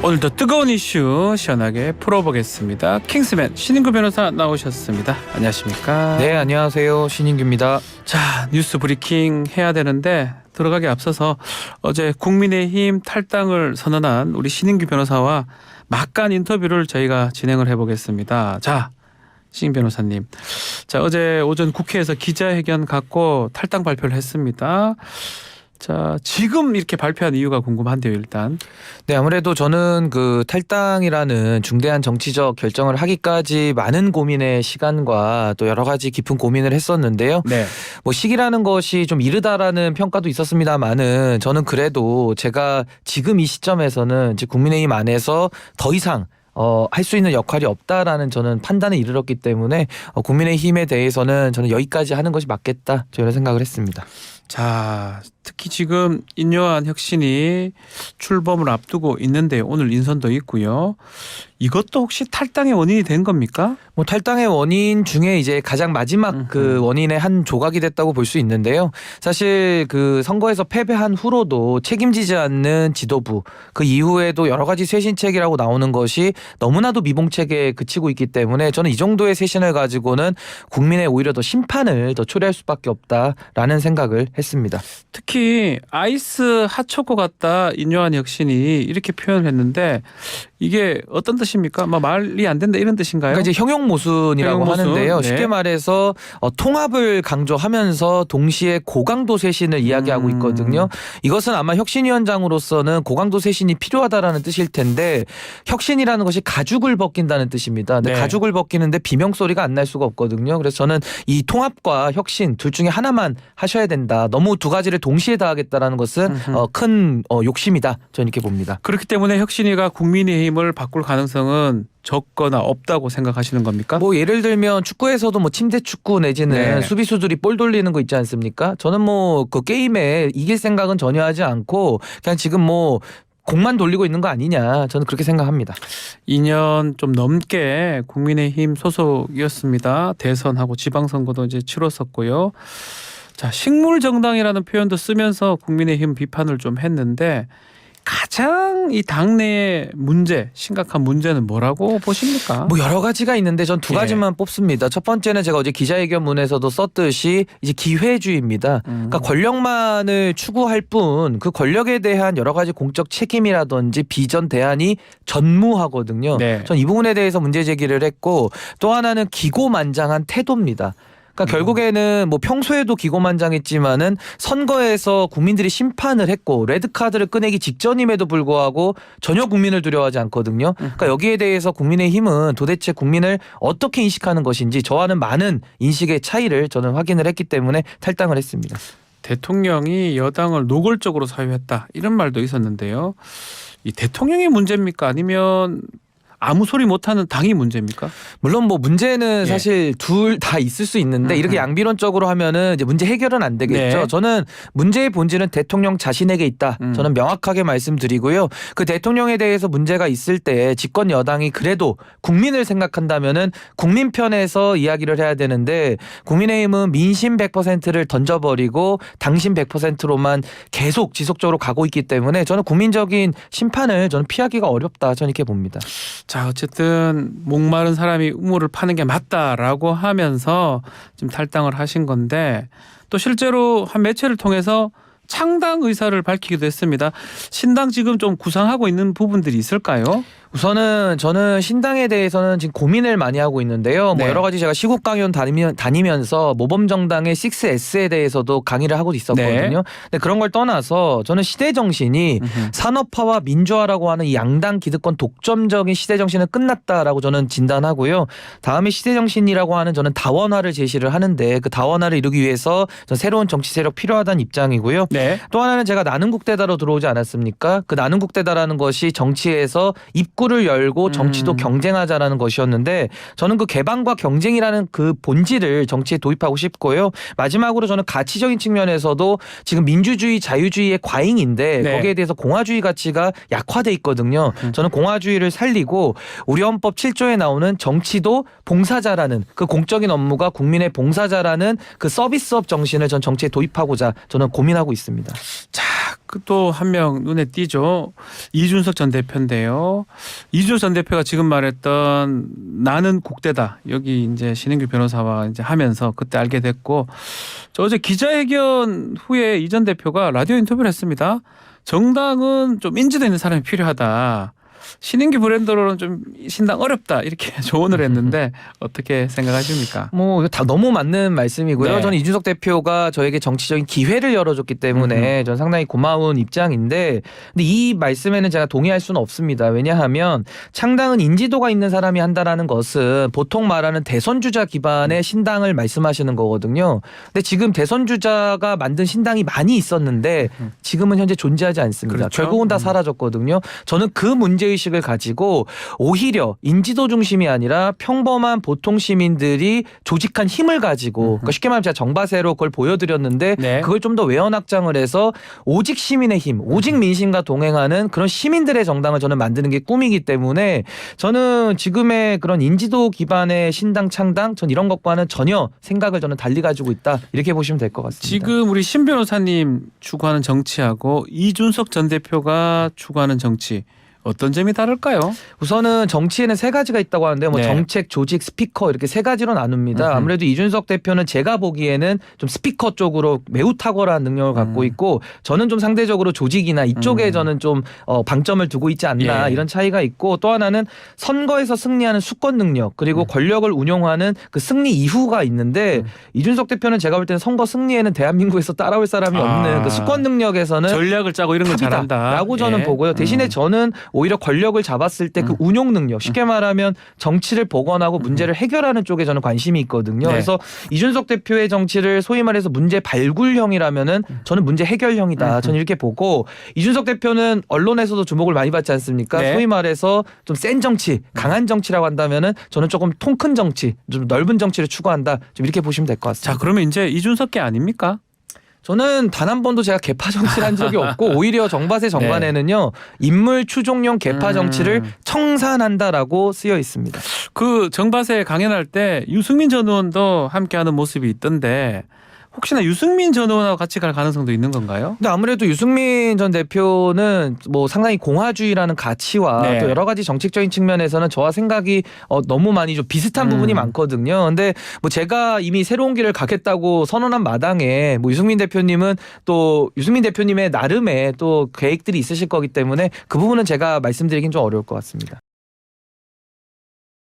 오늘도 뜨거운 이슈 시원하게 풀어보겠습니다. 킹스맨 신인구 변호사 나오셨습니다. 안녕하십니까? 네, 안녕하세요. 신인규입니다. 자, 뉴스 브리킹 해야 되는데 들어가기 앞서서 어제 국민의힘 탈당을 선언한 우리 신인규 변호사와 막간 인터뷰를 저희가 진행을 해보겠습니다. 자, 신 변호사님. 자, 어제 오전 국회에서 기자회견 갖고 탈당 발표를 했습니다. 자, 지금 이렇게 발표한 이유가 궁금한데요, 일단. 네, 아무래도 저는 그 탈당이라는 중대한 정치적 결정을 하기까지 많은 고민의 시간과 또 여러 가지 깊은 고민을 했었는데요. 네. 뭐 시기라는 것이 좀 이르다라는 평가도 있었습니다만은 저는 그래도 제가 지금 이 시점에서는 즉 국민의힘 안에서 더 이상 할 수 있는 역할이 없다라는 저는 판단에 이르렀기 때문에 국민의힘에 대해서는 저는 여기까지 하는 것이 맞겠다 저는 생각을 했습니다. 자, 특히 지금 인요한 혁신이 출범을 앞두고 있는데 오늘 인선도 있고요. 이것도 혹시 탈당의 원인이 된 겁니까? 뭐 탈당의 원인 중에 이제 가장 마지막 그 원인의 한 조각이 됐다고 볼 수 있는데요. 사실 그 선거에서 패배한 후로도 책임지지 않는 지도부, 그 이후에도 여러 가지 쇄신책이라고 나오는 것이 너무나도 미봉책에 그치고 있기 때문에 저는 이 정도의 쇄신을 가지고는 국민의 오히려 더 심판을 더 초래할 수밖에 없다라는 생각을 했습니다. 특히 아이스 핫초코 같다 인요한 혁신이 이렇게 표현을 했는데 이게 어떤 뜻입니까? 뭐 말이 안 된다 이런 뜻인가요? 그러니까 이제 형용모순이라고 형용모순, 하는데요. 네. 쉽게 말해서 통합을 강조하면서 동시에 고강도 쇄신을 이야기하고 있거든요. 이것은 아마 혁신위원장으로서는 고강도 쇄신이 필요하다라는 뜻일 텐데 혁신이라는 것이 가죽을 벗긴다는 뜻입니다. 근데 네. 가죽을 벗기는데 비명소리가 안 날 수가 없거든요. 그래서 저는 이 통합과 혁신 둘 중에 하나만 하셔야 된다. 너무 두 가지를 동시에 다 하겠다라는 것은 큰 욕심이다. 저는 이렇게 봅니다. 그렇기 때문에 혁신이가 국민의힘을 바꿀 가능성은 적거나 없다고 생각하시는 겁니까? 뭐 예를 들면 축구에서도 뭐 침대 축구 내지는 네. 수비수들이 볼 돌리는 거 있지 않습니까? 저는 뭐 그 게임에 이길 생각은 전혀 하지 않고 그냥 지금 뭐 공만 돌리고 있는 거 아니냐 저는 그렇게 생각합니다. 2년 좀 넘게 국민의힘 소속이었습니다. 대선하고 지방선거도 이제 치렀었고요. 자, 식물정당이라는 표현도 쓰면서 국민의힘 비판을 좀 했는데 가장 이 당내의 문제, 심각한 문제는 뭐라고 보십니까? 뭐 여러 가지가 있는데 전 두 예. 가지만 뽑습니다. 첫 번째는 제가 어제 기자회견문에서도 썼듯이 이제 기회주의입니다. 그러니까 권력만을 추구할 뿐 그 권력에 대한 여러 가지 공적 책임이라든지 비전 대안이 전무하거든요. 네. 전 이 부분에 대해서 문제 제기를 했고 또 하나는 기고만장한 태도입니다. 그러니까 결국에는 뭐 평소에도 기고만장했지만은 선거에서 국민들이 심판을 했고 레드카드를 꺼내기 직전임에도 불구하고 전혀 국민을 두려워하지 않거든요. 그러니까 여기에 대해서 국민의힘은 도대체 국민을 어떻게 인식하는 것인지 저와는 많은 인식의 차이를 저는 확인을 했기 때문에 탈당을 했습니다. 대통령이 여당을 노골적으로 사유했다 이런 말도 있었는데요. 이 대통령이 문제입니까? 아니면 아무 소리 못하는 당이 문제입니까? 물론 뭐 문제는 예. 사실 둘 다 있을 수 있는데 이렇게 양비론적으로 하면은 이제 문제 해결은 안 되겠죠. 네. 저는 문제의 본질은 대통령 자신에게 있다. 저는 명확하게 말씀드리고요. 그 대통령에 대해서 문제가 있을 때 집권 여당이 그래도 국민을 생각한다면은 국민 편에서 이야기를 해야 되는데 국민의힘은 민심 100%를 던져버리고 당신 100%로만 계속 지속적으로 가고 있기 때문에 저는 국민적인 심판을 저는 피하기가 어렵다. 저는 이렇게 봅니다. 자, 어쨌든 목마른 사람이 우물을 파는 게 맞다라고 하면서 지금 탈당을 하신 건데 또 실제로 한 매체를 통해서 창당 의사를 밝히기도 했습니다. 신당 지금 좀 구상하고 있는 부분들이 있을까요? 우선은 저는 신당에 대해서는 지금 고민을 많이 하고 있는데요. 뭐 네. 여러 가지 제가 시국 강연 다니면서 모범정당의 6S에 대해서도 강의를 하고 있었거든요. 네. 근데 그런 걸 떠나서 저는 시대 정신이 산업화와 민주화라고 하는 이 양당 기득권 독점적인 시대 정신은 끝났다라고 저는 진단하고요. 다음에 시대 정신이라고 하는 저는 다원화를 제시를 하는데 그 다원화를 이루기 위해서 저는 새로운 정치 세력 필요하다는 입장이고요. 네. 또 하나는 제가 나눔국대다로 들어오지 않았습니까? 그 나눔국대다라는 것이 정치에서 입구를 열고 정치도 경쟁하자라는 것이었는데 저는 그 개방과 경쟁이라는 그 본질을 정치에 도입하고 싶고요. 마지막으로 저는 가치적인 측면에서도 지금 민주주의 자유주의의 과잉인데 네. 거기에 대해서 공화주의 가치가 약화돼 있거든요. 저는 공화주의를 살리고 우리 헌법 7조에 나오는 정치도 봉사자라는 그 공적인 업무가 국민의 봉사자라는 그 서비스업 정신을 전 정치에 도입하고자 저는 고민하고 있습니다. 자, 또 한 명 눈에 띄죠. 이준석 전 대표인데요. 이준석 전 대표가 지금 말했던 나는 국대다. 여기 이제 신인규 변호사와 이제 하면서 그때 알게 됐고, 저 어제 기자회견 후에 이 전 대표가 라디오 인터뷰를 했습니다. 정당은 좀 인지도 있는 사람이 필요하다. 신인규 브랜드로는 좀 신당 어렵다 이렇게 조언을 했는데 어떻게 생각하십니까? 뭐 이거 다 너무 맞는 말씀이고요. 네. 저는 이준석 대표가 저에게 정치적인 기회를 열어줬기 때문에 저는 상당히 고마운 입장인데, 근데 이 말씀에는 제가 동의할 수는 없습니다. 왜냐하면 창당은 인지도가 있는 사람이 한다라는 것은 보통 말하는 대선 주자 기반의 신당을 말씀하시는 거거든요. 근데 지금 대선 주자가 만든 신당이 많이 있었는데 지금은 현재 존재하지 않습니다. 그렇죠. 결국은 다 사라졌거든요. 저는 그 문제의식을 가지고 오히려 인지도 중심이 아니라 평범한 보통 시민들이 조직한 힘을 가지고, 그러니까 쉽게 말하면 제가 정바세로 그걸 보여드렸는데 네. 그걸 좀 더 외연 확장을 해서 오직 시민의 힘, 오직 민심과 동행하는 그런 시민들의 정당을 저는 만드는 게 꿈이기 때문에 저는 지금의 그런 인지도 기반의 신당 창당, 전 이런 것과는 전혀 생각을 저는 달리 가지고 있다, 이렇게 보시면 될 것 같습니다. 지금 우리 신 변호사님 추구하는 정치하고 이준석 전 대표가 추구하는 정치 어떤 점이 다를까요? 우선은 정치에는 세 가지가 있다고 하는데 뭐 네. 정책, 조직, 스피커 이렇게 세 가지로 나눕니다. 아무래도 이준석 대표는 제가 보기에는 좀 스피커 쪽으로 매우 탁월한 능력을 갖고 있고, 저는 좀 상대적으로 조직이나 이쪽에 저는 좀 방점을 두고 있지 않나, 예. 이런 차이가 있고, 또 하나는 선거에서 승리하는 수권 능력, 그리고 권력을 운용하는 그 승리 이후가 있는데 이준석 대표는 제가 볼 때는 선거 승리에는 대한민국에서 따라올 사람이 없는 그 수권 능력에서는 전략을 짜고 이런 걸 잘한다. 라고 저는 예. 보고요. 대신에 저는 오히려 권력을 잡았을 때 그 운용 능력, 쉽게 말하면 정치를 복원하고 문제를 해결하는 쪽에 저는 관심이 있거든요. 네. 그래서 이준석 대표의 정치를 소위 말해서 문제 발굴형이라면은 저는 문제 해결형이다. 저는 이렇게 보고, 이준석 대표는 언론에서도 주목을 많이 받지 않습니까? 네. 소위 말해서 좀 센 정치, 강한 정치라고 한다면은 저는 조금 통 큰 정치, 좀 넓은 정치를 추구한다. 좀 이렇게 보시면 될 것 같습니다. 자, 그러면 이제 이준석계 아닙니까? 저는 단 한 번도 제가 개파 정치를 한 적이 없고, 오히려 정바세 정관에는요 인물 추종용 개파 정치를 청산한다라고 쓰여 있습니다. 그 정바세 강연할 때 유승민 전 의원도 함께하는 모습이 있던데 혹시나 유승민 전 의원하고 같이 갈 가능성도 있는 건가요? 근데 아무래도 유승민 전 대표는 뭐 상당히 공화주의라는 가치와 네. 또 여러 가지 정책적인 측면에서는 저와 생각이 너무 많이 좀 비슷한 부분이 많거든요. 근데 뭐 제가 이미 새로운 길을 가겠다고 선언한 마당에 뭐 유승민 대표님은 또 유승민 대표님의 나름의 또 계획들이 있으실 거기 때문에 그 부분은 제가 말씀드리긴 좀 어려울 것 같습니다.